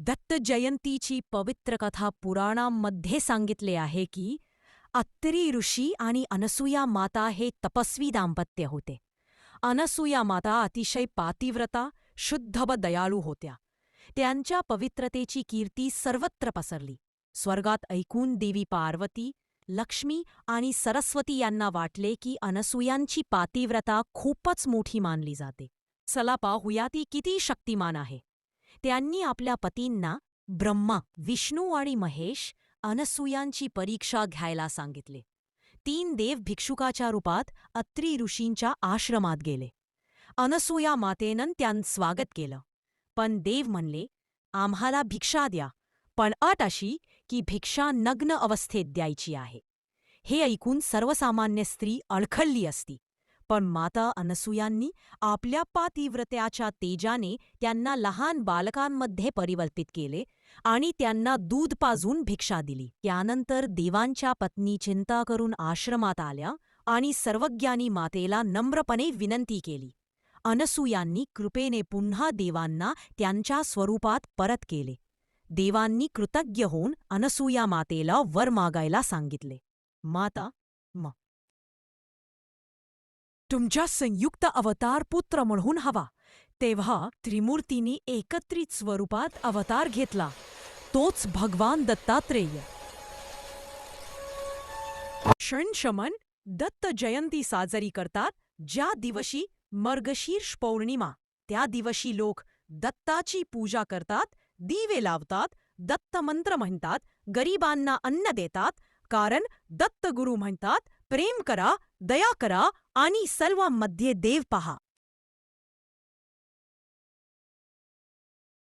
दत्त जयंतीची पवित्र कथा पुराणांमध्ये सांगितले आहे की अत्रि ऋषी आणि अनसूया माता हे तपस्वी दाम्पत्य होते. अनसूया माता अतिशय पातिव्रता, शुद्ध व दयाळू होत्या. त्यांच्या पवित्रतेची कीर्ती सर्वत्र पसरली. स्वर्गात ऐकून देवी पार्वती, लक्ष्मी आणि सरस्वती यांना वाटले की अनसूयांची पातिव्रता खूपच मोठी मानली जाते. चला पाहूया ती किती शक्तिमान आहे. त्यांनी आपल्या पतींना ब्रह्मा, विष्णू आणि महेश अनसूयांची परीक्षा घ्यायला सांगितले. 3 देव भिक्षुकाच्या रूपात अत्रि ऋषींच्या आश्रमात गेले. अनसूया मातेनं त्यांचं स्वागत केलं. पण देव म्हणले, आम्हाला भिक्षा द्या, पण अट अशी की भिक्षा नग्न अवस्थेत द्यायची आहे. हे ऐकून सर्वसामान्य स्त्री अडखळली असती. पण माता अनसूयांनी आपल्या पातिव्रत्याच्या तेजाने त्यांना लहान बालकांमध्ये परिवर्तित केले आणि त्यांना दूध पाजून भिक्षा दिली. त्यानंतर देवांच्या पत्नी चिंता करून आश्रमात आल्या आणि सर्वज्ञानी मातेला नम्रपणे विनंती केली. अनसूयांनी कृपेने पुन्हा देवांना त्यांच्या स्वरूपात परत केले. देवांनी कृतज्ञ होऊन अनसूया मातेला वर मागायला सांगितले. माता, तुमच्या संयुक्त अवतार पुत्र म्हणून हवा. तेव्हा त्रिमूर्तींनी एकत्रित स्वरूपात अवतार घेतला. तोच भगवान दत्तात्रेय. क्षणशमन दत्त जयंती साजरी करतात, ज्या दिवशी मर्गशीर्ष पौर्णिमा. त्या दिवशी लोक दत्ताची पूजा करतात, दिवे लावतात, दत्त मंत्र म्हणतात, गरिबांना अन्न देतात. कारण दत्तगुरु म्हणतात, प्रेम करा, दया करा आणि सर्वांमध्ये देव पहा.